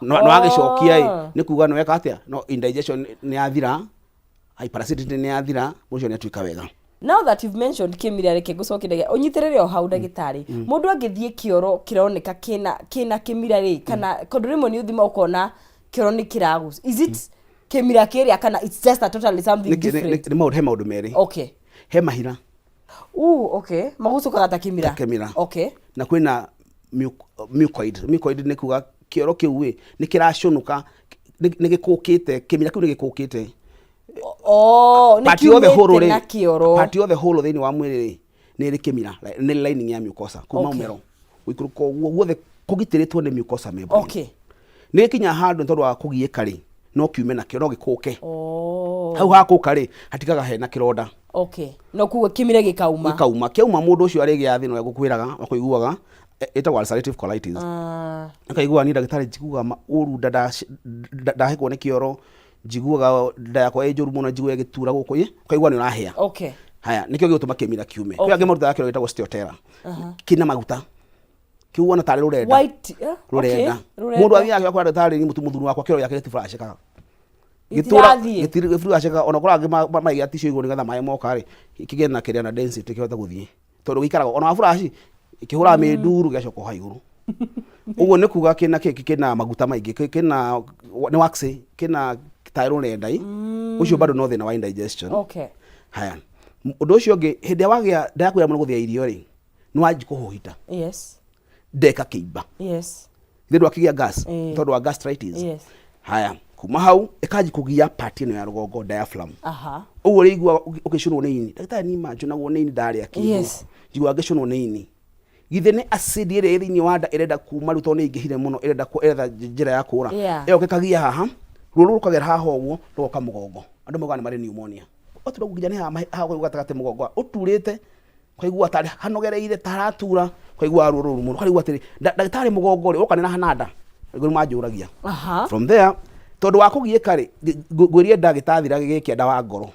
no agicokia ni kuga no weka atia no indigestion ni athira hyperacidity ni athira mucio ni atuika wega. Now that you've mentioned kimira reke gucokereria unyitirire o hau ndagitari mundu angithie kioro kironeka kina kimira ri kana kondu rimwe ni uthima ukona kioro ni kiragus is it kimira kiria kana it's just a totally something different ni maundu meri he mahira magucukaga ta kimira na kwina mucoid ni kuga kioro kiu ni kiracunuka ni gikukite kimira kiu ni gikukite pati othe holo thini wa mwiri ni kimira ni lining ya mucosa kuma umero wikuruko guothe kugitiritwo ni mucosa membrane ni kinya handu tondu wa kugieka ri no kiume na kio no gikuke hau hakuka ri hatigaga he na kironda no kuwe kimire gikauma kiauma mundu ucio ari gia thino ya gukwiraga akuiguaga etagwo ulcerative colitis akaigua ni ndagitari njiguaga uru ndahekwo ni kioro njiguaga nda yakwa ejuru muno njiguaga gitura guku kaigua ni urahia haya nikio gituma kimira kiume kwa angi maruta yake etagwo steatera kina maguta kiuona tare rurenda white mundu athia yake kwa ndagitari ni muthuru wakwa kiro yake tifurashika gitura gifurashika ona kora mai ati cio iguru nigetha mai moka ri kigena kiria na density kihota guthie tondu gikaraga ona furashi ikihura minduru giacoka ha iguru uguo ni kuga kina maguta maingi kina ni wax kina thyroid ucio bado no thina wa indigestion haya undu ucio ngi hindi wagia ndakwira muno guthia irio ri ni wanji kuhuhita deka kiiba ndio akigia gas tondu wa gastritis haya kuma hau ikaji kugia part ino ya rugongo diaphragm uguo rigua ukicunwo ni ini ndagitari ni manju naguo ni ini ndari aki jigua ngicunwo ni ini githe ni acid ire thini wa nda irenda kuma ruto ni ingihire muno irenda kuetha njira ya kura iyo kikagia haha ruru rukagera haha uguo ruka mugongo andu mogana mari pneumonia otu rugija ni haha kwa gatagate mugongo uturite kwaigua tari hanogereire taratura kwaigua ruru muno kwaigua tiri ndagitari mugongo ri ukanena hanada nguru majuragia from there tondu wa kugieka ri ngwirie ndagitathira gikia ndawa ngoro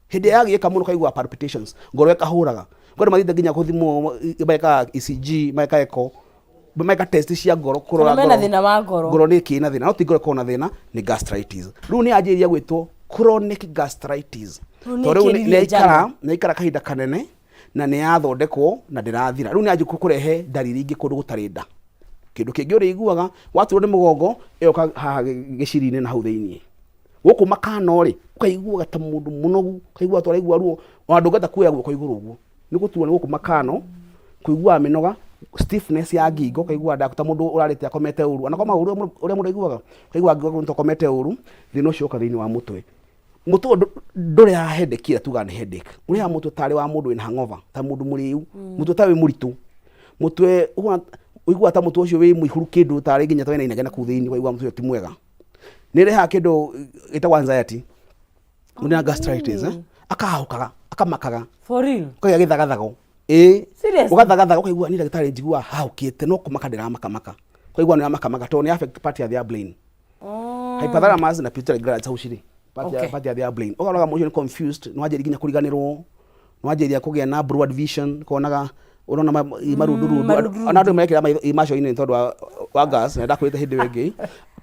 hindi yagieka muno kwaigua palpitations ngoro ikahuraga kwa mathithe nginya kuthimwo maika ECG maika echo maika test cia ngoro kurora ngoro na thina wa ngoro ngoro ni kina thina no ti ngoro kona thina ni gastritis riu ni anjiria gwitwo chronic gastritis toriu ni ikara kahinda kanene na ni yathondekwo na ndirathira riu ni anji kurehe dalili ingi kundu gutari nda kindu kingi uri iguaga waturwo ni mugongo iyo haha gicirine na hau thiini guku makano ri ukaiguaga ta mundu munogu ukaigua twara igua ruo wandu ngata kuya guko iguru uguo ni guturwo ni guku makano kuigua minoga stiffness ya ngingo ukaigua nda ta mundu urarite akomete uru anakoma uru uri mundu iguaga ukaigua ngingo nto komete uru thina ucio uka thiini wa mutwe mutwe nduri ha headache tuga ni headache uri ha mutwe tari wa mundu ina hangover ta mundu muriu mutwe tawi muritu mutwe uigua ta mutwe ucio wi muihuru kindu tari nginya twena inegena ku thiini uigua mutwe ti mwega ni reha kindu ita anxiety una gastritis akahukaga akamakaga for real kwa githagathago serious ugathagathaga ukaigua ni ndagitari njigua haukite no kumaka ndira makamaka ukaigua ni makamaka to ni affect part ya their brain hypothalamus na pituitary glands hauciri part ya their brain ukaroga motion confused no ajeri nginya kuriganirwo no ajeri kugia na blurred vision konaga urona marunduru anadu mekira imacio ine tondu wa gas na ndakwite hindi wengi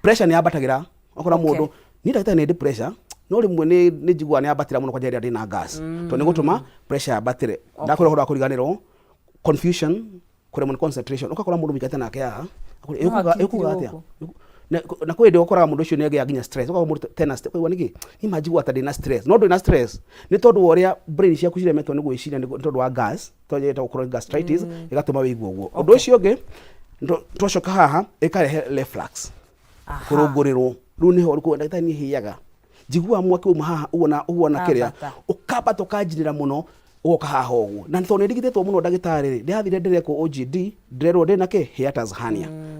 pressure ni yambatagira okora mundu ni ndagitari ni pressure no rimwe ni njigua ni ambatira muno kwa njeri ndina gas to ni gutuma pressure yambatire ndakora hora kuriganirwo confusion kure mun concentration ukakora mundu mikate nake ya ekuga atia na kwende ukora mundu ucio ni age aginya stress ukakora mundu tena stress kwa niki ni majigua ta ndina stress no ndina stress ni tondu woria brain ciaku ciremetwo ni gwiciria ni tondu wa gas to yeta ukora gastritis igatuma wigua uguo undu ucio ungi twacoka haha ikarehe reflux kurungurirwo riu ni ho ndagitari ni hiyaga jigua mwake uma haha uona kiria ukamba tukanjirira muno ugoka haha uguo na tondu ndigithetwo muno ndagitari ri ndathire ndireko OGD ndirerwo ndina ki hiatus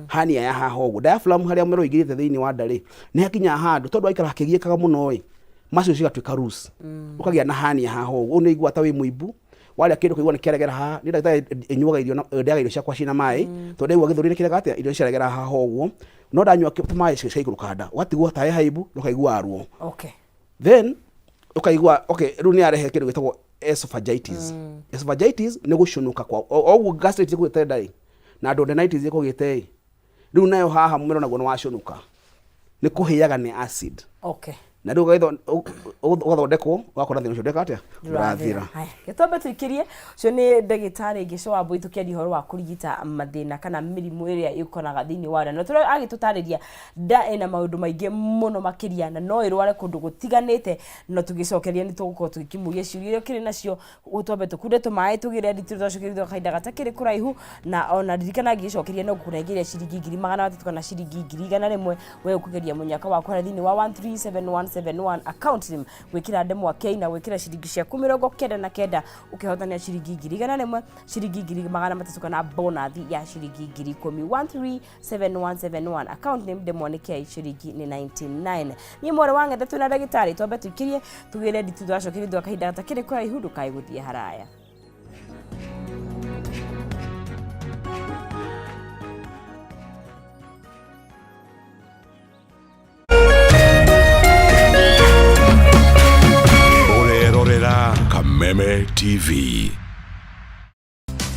hernia ya haha uguo diaphragm haria mero igirite thiini wa ndari ni hakinya handu tondu aikara hakigiekaga muno wi macio cigatuika loose ukagia na hernia haha uguo ni igua ta wi muibu wale kindu kuigua ni kiregera haha ni ndagitari inyuaga irio ndaga irio ciakwa cina mai tondu igua githuri ni kiregera atia irio ciregera haha uguo no ndanyua mai ciaikuru nda watigua ta haibu ukaigua ruo then ukaigua riu ni arehe kindu gitagwo esophagitis esophagitis ni gucunuka kwa oguo gastritis kugite ndai na duodenitis ikugite riu nayo haha mumero naguo ni wacunuka ni kuhiaga ni acid na riu ugathondekwo ugakora thina ucio ndeka atia urathira gitombe tuikirie cio ni ndagitari ngico wa Boi tukiaria horo wa kurigita mathina kana mirimu iria ikonaga thiini wa nda no turi agitutariria nda ina maundu maingi muno makiria na no irware kundu gutiganite no tugicokeria ni tugukorwo tugikimuria ciuria kiri nacio utombe tukunde tumai tugire ndi tucokeria kainda gatakiri kuraihu na ona ndirikana ngicokeria no kurengeria ciringi 300 kana ciringi 100 we ukugeria munyaka wa kwara thiini wa 137171 account name wikira ndemwa keina wikira ciringi cia 99 ukihotania ciringi 100 ciringi 300 kana bonus ya ciringi 10,000 137171 account name ndemwa ni kia ciringi ni 99 ni mwore wange twina ndagitari twambe tukirie tugire ndi tuthacokeria thwa kahinda takiri kwa ihudu kai guthie haraya Kameme TV.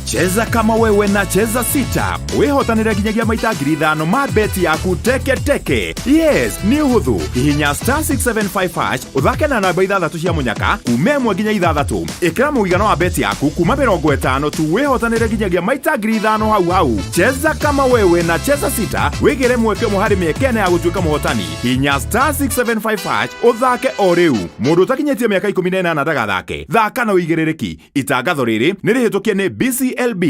Cheza kama wewe na cheza sita. Wihotanire nginyagia maita 5,000 ma beti yaku teke. Yes, ni uhuthu. Hihinya *675# uthake na namba 6 cia munyaka kuma 1 nginya 6. Ikira muigana wa beti yaku kuma 50 tu wihotanire nginyagia maita 5,000 hau. Cheza kama wewe na cheza sita. Wigire mweke muhari miekene ya gutuika muhotani. Hihinya *675# uthake o riu. Mundu takinyetie miaka 18 ndagathake. Thaka na uigirereki. Itangatho riri ni rihitukie ni BCLB.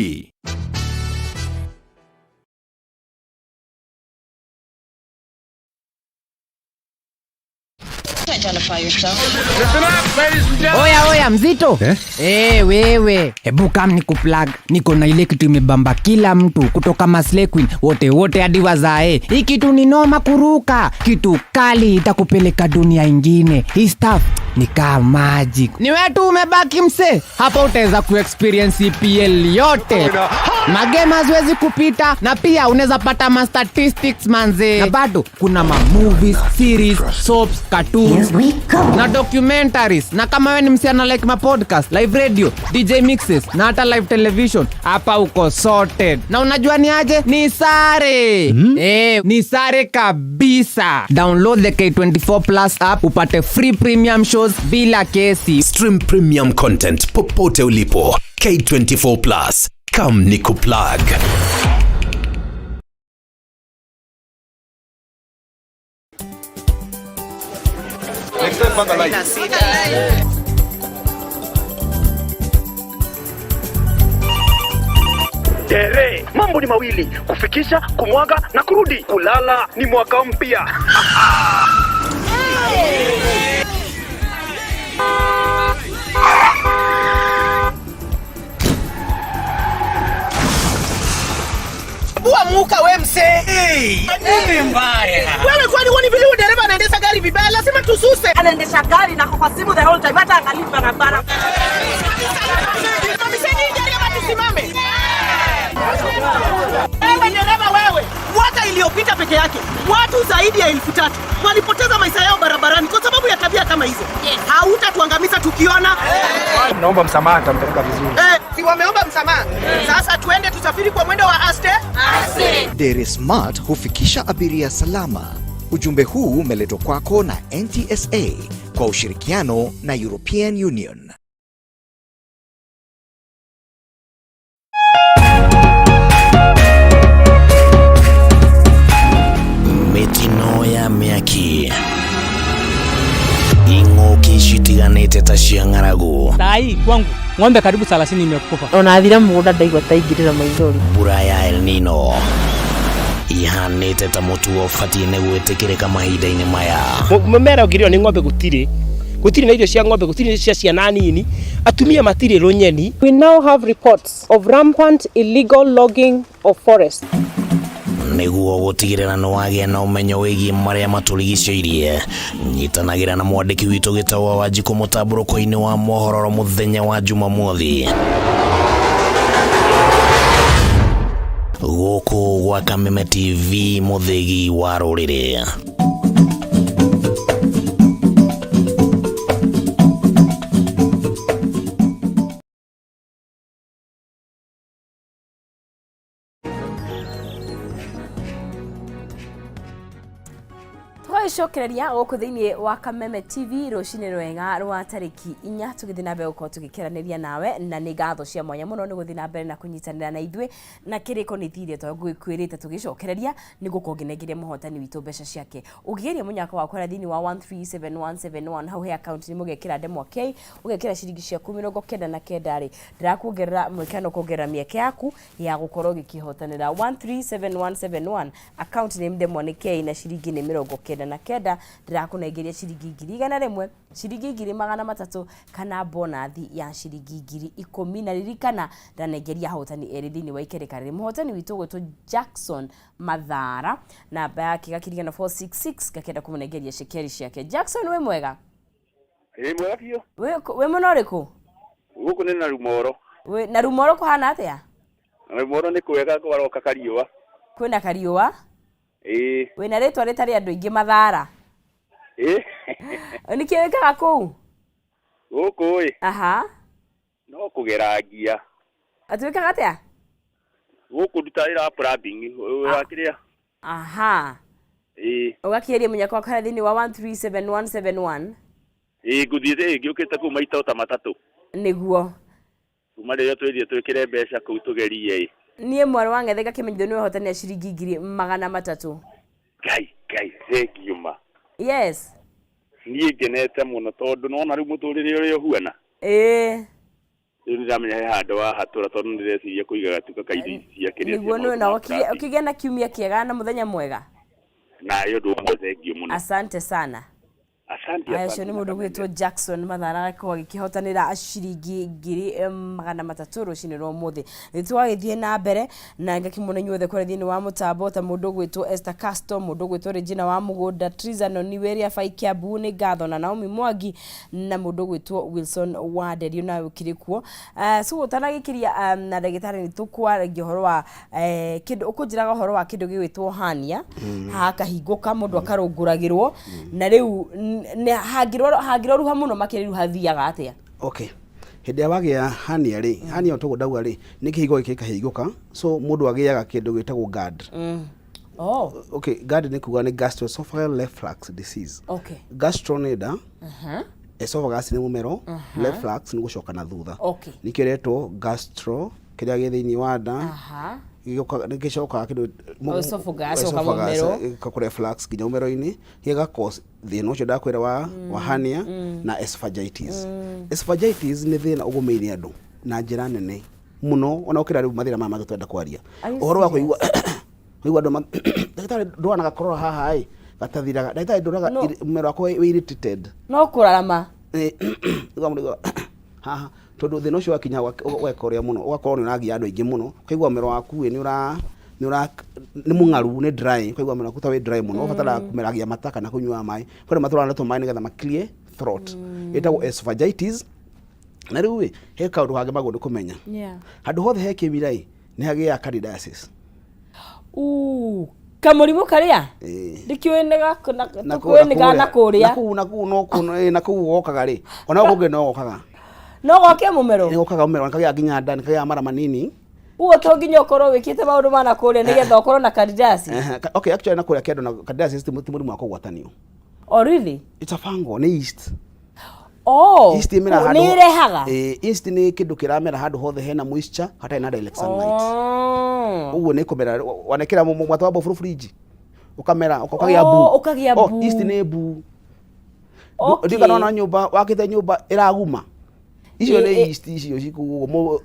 Oya mzito wewe hebu kam nikuplug niko na ile kitu imebamba kila mtu kutoka Maslay Queen wote hadi wazae. Hii kitu ni noma kuruka, kitu kali itakupeleka dunia ingine. Hii stuff ni kama magic. Ni wetu umebaki mse. Hapa utaweza kuexperience EPL yote. Magame haziwezi kupita na pia unaweza pata ma statistics manze. Na bado kuna ma movies, series, soaps, cartoons na documentaries. Na kama wewe ni msichana like ma podcast, live radio, DJ mixes na hata live television, hapa uko sorted. Na unajua ni aje? Ni sare. Ni sare kabisa. Download the K24 Plus app upate free premium shows bila kesi. Stream premium content popote ulipo. K24 Plus. Come Nico Plug. Tere, mambo ni mawili, kufikisha, kumwaga na kurudi. Kulala ni mwaka mpya. Bua muka we mse. Nini mbaya? Wewe kwani wani vile dereva anaendesha gari vibaya? Lazima tususe. Anaendesha gari na kwa simu the whole time hata angalia barabara. Mamiseni dereva tusimame. Wewe dereva wewe. Mwaka iliyopita peke yake watu zaidi ya 3,000 walipoteza maisha yao barabarani kwa sababu ya tabia kama hizo. Hautatuangamiza tukiona. Naomba msamaha, nitampeleka vizuri. Si wameomba msamaha. Sasa tuende tusafiri kwa mwendo wa aste. Dere Smart hufikisha abiria salama. Ujumbe huu umeletwa kwako na NTSA kwa ushirikiano na European Union. Metino ya miaki Ingoki shitiganete tashia ngaragu. Sai kwangu ng'ombe karibu 30 imekufa. Onathira muda ndaigwa taigirira maithori. Mbura ya El Nino ihanite ta mutu ofatie ne gwetekireka mahinda-ini maya. Mumera ugirio ni ng'ombe gutiri na irio cia ng'ombe, gutiri cia ciana nini, atumia matire runyeni. We now have reports of rampant illegal logging of forest. Niguo gutigirira no wage na umenyo wigie maria maturigicĩirie. Nyitanagira na mwandiki witu gitawa Wanjiku mutamburuko-ini wa mohoro muthenya wa Jumamothi. Guku gwa Kameme TV muthigi wa ruriri. Shokereria goko thiini wa Kameme TV rucine rwega rwa tariki 4 tugithina na mbere uko tugikeraniria nawe na ni gatho cia mwanya muno ni guthina mbere na kunyitanira na ithui na kiriko ni thirie to gwirite tugicokereria ni gukongenegeria muhotani witu mbeca ciake ugigeria munyaka wa kwara thini wa 137171 hau he account ni mugekira demo k ugekira ciringi cia 19 ri ndirakuongerera mwekano kuongerera mieke yaku ya gukorwo gikihotanira 137171 account name demo ni k na ciringi ni 19 ndirakunengeria ciringi 1,100 ciringi 2,300 kana bonathi ya ciringi 10,000 na ririkana ndanengeria hotani eri thini wa ikerekare muhotani witu gwetwo Jackson Mathara na yake gakirigana 466 gakenda kumunengeria shekeri ciake. Jackson we mwega? Mwega pio. We munoriku? Guku ni na Rumoro. We na Rumoro kuhana atia? Rumoro ni kwega kwaroka kariua. Kwina kariua? We na ritwa ritari andu ingi Mathara. Ni kiwekaga kuu? Guku aha. No kugeragia. Atuwekaga atia? Guku dutarira plumbing wakiria. Aha. Ugakiria munyaka wakara thini wa 137171. Guthiite giukite ku maita ta matatu. Niguo. Kuma rĩrĩa twĩthie twĩkĩre mbeca kũu tũgerie. Niĩ mwarĩ wa Ng'ethega Kĩmenyithio nĩwe hotania ciringi 300. Ngai thekiuma. Yes. Niĩ ngenete mũno tondũ nona rĩu mũtũrĩre ũrĩa ũhuana. Rĩu ndĩramenya handũ wa hatũra tondũ ndĩreciria kũiga gatuka kaindi cia kĩrĩa. Niguo nĩ na ũkĩgĩa na kiumia kĩega na mũthenya mwega. Na yo ndũ mwe thengio mũno. Asante sana. Asante. Acio nĩ mũndũ gwĩtwo Jackson Mathara agĩkorwo agĩkĩhotanĩra ciringi 300 rũcinĩ rwa ũmũthĩ. Nĩtwagĩthiĩ na mbere na ngakĩmũona inyuothe kũrĩa thĩinĩ wa mũtambo ta mũndũ gwĩtwo Esther Castro, mũndũ gwĩtwo Regina wa Mũgũnda, Trizano Niweria Faikia Bune Ngatho na Naomi Mwangi na mũndũ gwĩtwo Wilson wa Derio na ũkĩrĩ kuo. So ũtanagĩkĩria na ndagĩtarĩ nĩtũkwaragia ũhoro wa kĩndũ ũkũnjĩraga ũhoro wa kĩndũ gĩgwĩtwo hania hakahingũka mũndũ akarũngũragĩrwo na rĩu hangĩroruha mũno makĩria hathiaga atia. Okay. Hĩndĩ ya wagĩa hania rĩ, hania ũtagwo ndauga rĩ, nĩ kĩhigo gĩkĩ kĩhingũka, so mũndũ agĩaga kĩndũ gĩtagwo GERD. Okay, GERD nĩ kuga nĩ gastroesophageal reflux disease. Okay. Gastro nĩ nda. Esophagus nĩ mũmero, reflux nĩ gũcoka na thutha. Okay. Nĩ kĩretwo gastro kĩrĩa gĩ thĩinĩ wa nda. Gĩcoka kĩndũ esophagus mũmero ka reflux nginya mũmero-inĩ gĩga cause thĩna ũcio ndakwĩra wa hernia na esophagitis. Esophagitis nĩ thĩna ũgũmĩire andũ na njĩra nene mũno, ona ũkĩra rĩu mathĩna maya twenda kwaria. Ũhoro wa kũigua andũ ndagĩtarĩ ndwanaga korora haha gatathiraga, ndagĩtarĩ ndwanaga mũmero wako wĩ irritated no kũrarama haha tondu thina ucio wakinya weka uria muno ugakorwo ni uragia andu aingi muno kaigua mero waku ni mungaru ni dry kaigua mero waku ta wi dry muno ubatara kumeragia mata kana kunyua mai kwani matura na to mai nigetha ma clear throat etagwo esophagitis na riu he kaundu hage magundu kumenya handu hothe he kimirai ni hagia candidiasis kamurimu karia ndikiwene tukwene na kuria na ku wokaga ri ona ugunge no wokaga no goke mumero ni gokaga mumero nikagia nginya nda nikagia mara manini uo to nginya ukorwo wikite maundu mana kuria nigetha ukorwo na candidiasis. Okay, actually na kuria kendo na candidiasis ti murimu wa kugwatanio. Oh really? It's a fungal, ni yeast. Yeast imera handu ni rehaga yeast ni kindu kiramera handu hothe hena moisture hatai na direct sunlight. Uguo ni kumera wanekera mwatwa bo fridge ukamera ukagia bu yeast ni bu ndika nona nyumba wakite nyumba iraguma icio ni yeast icio cikuguo